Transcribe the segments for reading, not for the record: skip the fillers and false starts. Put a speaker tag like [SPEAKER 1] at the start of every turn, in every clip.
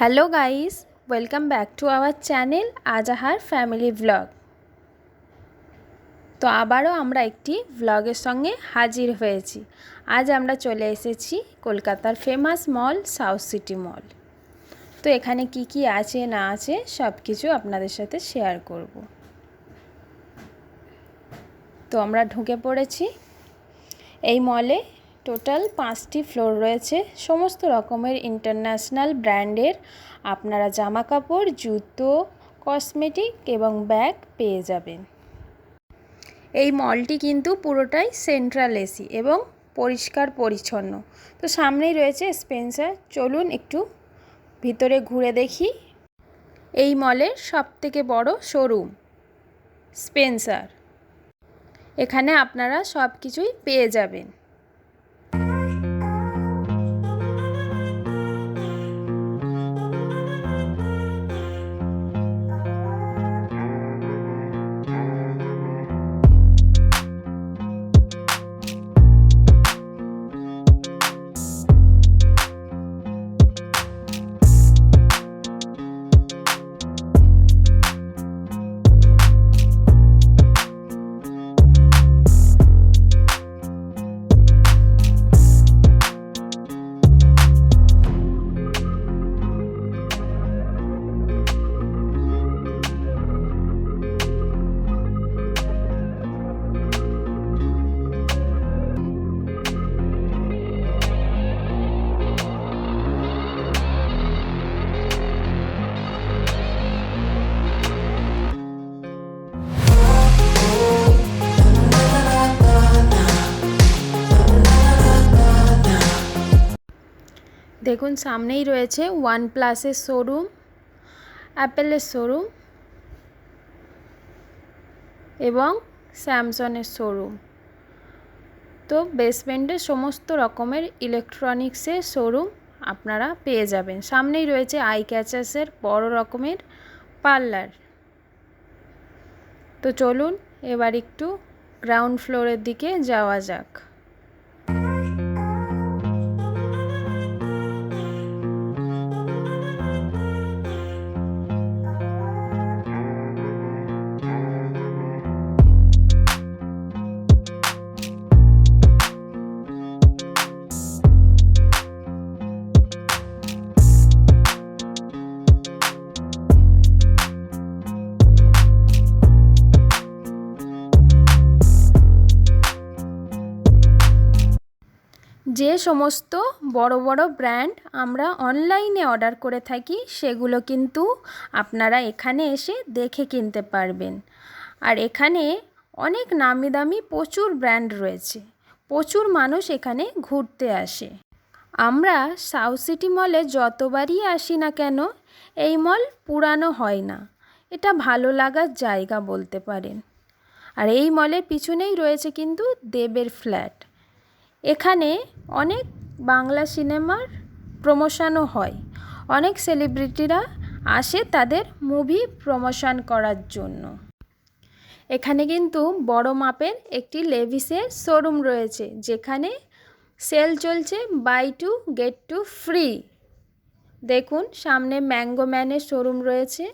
[SPEAKER 1] Hello guys, welcome back to our channel Azhar family vlog. তো আবারও আমরা একটি ব্লগের সঙ্গে হাজির হয়েছি। আজ আমরা চলে এসেছি কলকাতার ফেমাস মল সাউথ সিটি মল। তো এখানে কি কি আছে না আছে সব কিছু আপনাদের সাথে শেয়ার করব। তো আমরা ঢুকে পড়েছি। এই মলে টোটাল 5টি ফ্লোর রয়েছে। সমস্ত রকমের ইন্টারন্যাশনাল ব্র্যান্ডের আপনারা জামা কাপড়, জুতো, কসমেটিক এবং ব্যাগ পেয়ে যাবেন। এই মলটি কিন্তু পুরোটাই সেন্ট্রাল এসি এবং পরিষ্কার পরিচ্ছন্ন। তো সামনেই রয়েছে স্পেন্সার। চলুন একটু ভিতরে ঘুরে দেখি। এই মলের সবথেকে বড় শোরুম স্পেন্সার। এখানে আপনারা সব কিছুই পেয়ে যাবেন। দেখুন সামনেই রয়েছে ওয়ানপ্লাসের শোরুম, অ্যাপেলের শোরুম এবং স্যামসংয়ের শোরুম। তো বেসমেন্টে সমস্ত রকমের ইলেকট্রনিক্সের শোরুম আপনারা পেয়ে যাবেন। সামনেই রয়েছে আই ক্যাচার্সের বড় রকমের পার্লার। তো চলুন এবার একটু গ্রাউন্ড ফ্লোরের দিকে যাওয়া যাক। যে সমস্ত বড় বড় ব্র্যান্ড আমরা অনলাইনে অর্ডার করে থাকি সেগুলো কিন্তু আপনারা এখানে এসে দেখে কিনতে পারবেন। আর এখানে অনেক নামি দামি প্রচুর ব্র্যান্ড রয়েছে। প্রচুর মানুষ এখানে ঘুরতে আসে। আমরা সাউথ সিটি মলে যতবারই আসি না কেন এই মল পুরানো হয় না। এটা ভালো লাগার জায়গা বলতে পারেন। আর এই মলের পিছনেই রয়েছে কিন্তু দেবের ফ্ল্যাট। এখানে অনেক বাংলা সিনেমার প্রমোশনও হয়। অনেক সেলিব্রিটিরা আসে তাদের মুভি প্রমোশন করার জন্য। এখানে কিন্তু বড় মাপের একটি লেভিসের শোরুম রয়েছে, যেখানে সেল চলছে buy two get two free. দেখুন সামনে ম্যাঙ্গো ম্যানের শোরুম রয়েছে।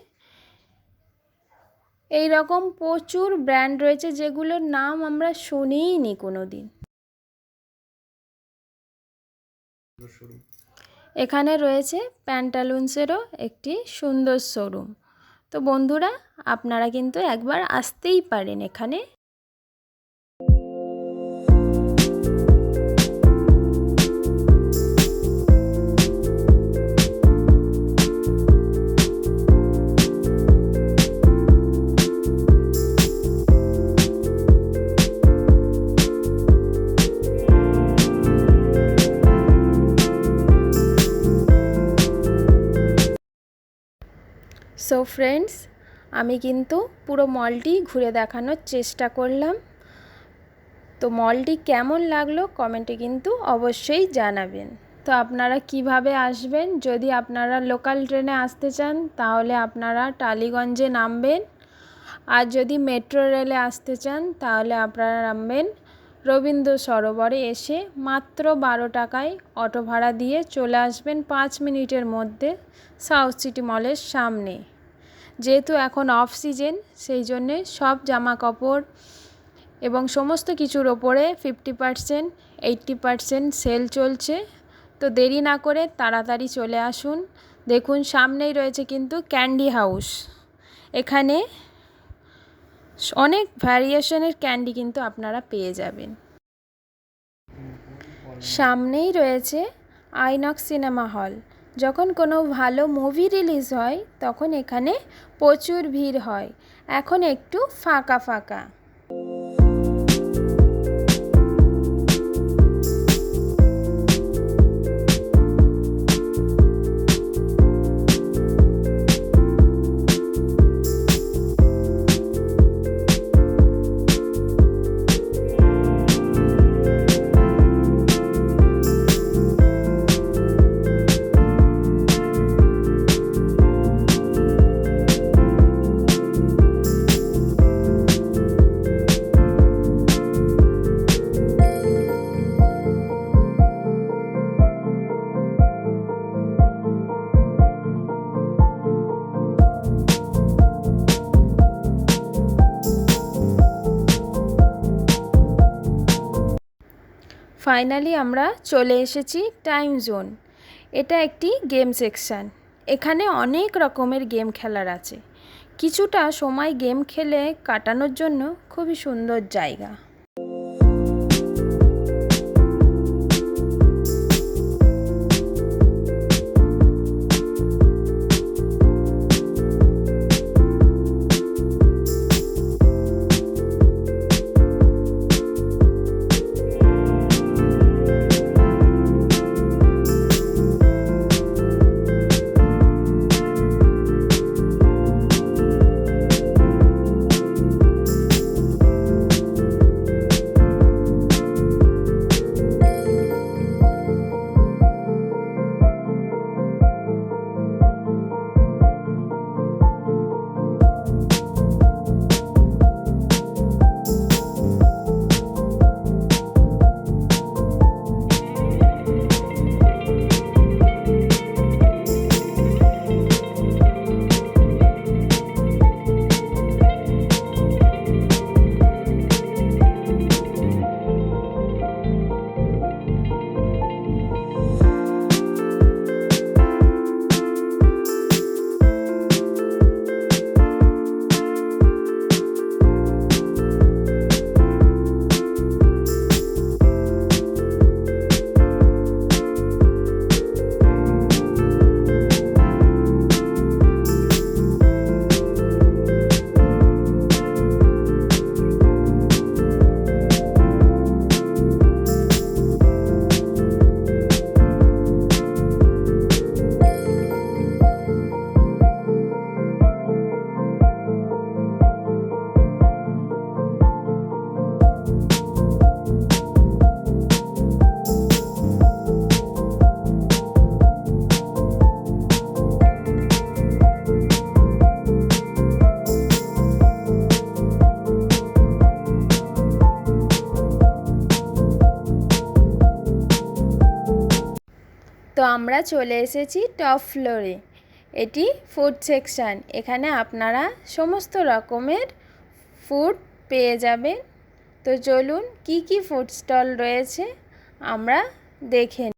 [SPEAKER 1] এই রকম প্রচুর ব্র্যান্ড রয়েছে যেগুলোর নাম আমরা শুনিই নি কোনো দিন। এখানে রয়েছে প্যান্টালুন্সেরও একটি সুন্দর শোরুম। তো বন্ধুরা আপনারা কিন্তু একবার আসতেই পারেন এখানে। সো ফ্রেন্ডস, আমি কিন্তু পুরো মলটি ঘুরে দেখানোর চেষ্টা করলাম। তো মলটি কেমন লাগলো কমেন্টে কিন্তু অবশ্যই জানাবেন। তো আপনারা কিভাবে আসবেন, যদি আপনারা লোকাল ট্রেনে আসতে চান তাহলে আপনারা টালিগঞ্জে নামবেন। আর যদি মেট্রো রেলে আসতে চান তাহলে আপনারা নামবেন রবীন্দ্র সরোবরে এসে মাত্র 12 টাকায় অটো ভাড়া দিয়ে চলে আসবেন 5 মিনিটের মধ্যে সাউথ সিটি মলের সামনে। যেহেতু এখন অফ সিজন, সেই জন্যে সব জামা কাপড় এবং সমস্ত কিছুর ওপরে 50%, 80% সেল চলছে। তো দেরি না করে তাড়াতাড়ি চলে আসুন। দেখুন সামনেই রয়েছে কিন্তু ক্যান্ডি হাউস। এখানে অনেক ভ্যারিয়েশনের ক্যান্ডি কিন্তু আপনারা পেয়ে যাবেন। সামনেই রয়েছে আইনক্স সিনেমা হল। যখন কোনো ভালো মুভি রিলিজ হয় তখন এখানে প্রচুর ভিড় হয়। এখন একটু ফাঁকা ফাঁকা। ফাইনালি আমরা চলে এসেছি টাইম জোন। এটা একটি গেম সেকশান। এখানে অনেক রকমের গেম খেলার আছে। কিছুটা সময় গেম খেলে কাটানোর জন্য খুবই সুন্দর জায়গা। তো আমরা চলে এসেছি টপ ফ্লোরে। এটি ফুড সেকশান। এখানে আপনারা সমস্ত রকমের ফুড পেয়ে যাবেন। তো চলুন কি কি ফুড স্টল রয়েছে আমরা দেখে নিই।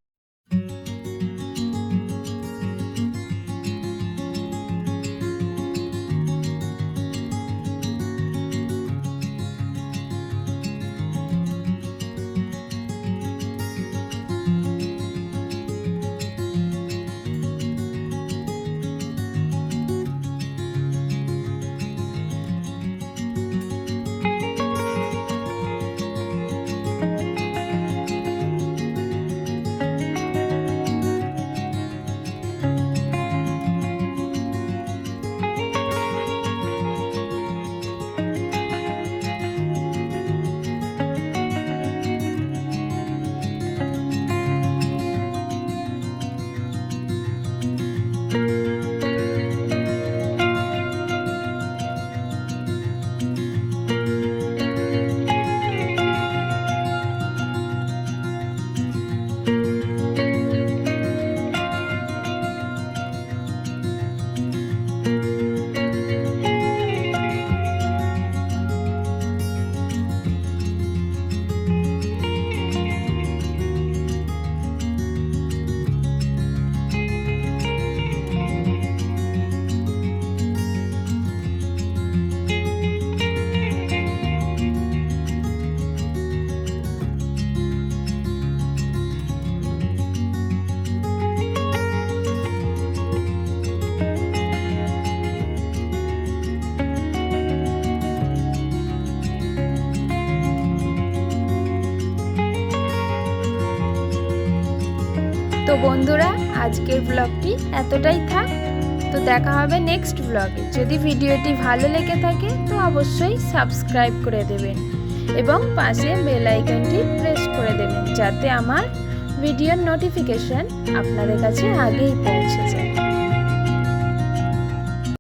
[SPEAKER 1] বন্ধুরা, আজকের ব্লগটি এতটাই থাক। তো দেখা হবে নেক্সট ব্লগে। যদি ভিডিওটি ভালো লেগে থাকে তো অবশ্যই সাবস্ক্রাইব করে দেবেন এবং পাশে বেল আইকনটি প্রেস করে দেবেন, যাতে আমার ভিডিওর নোটিফিকেশন আপনাদের কাছে আগেই পৌঁছে যায়।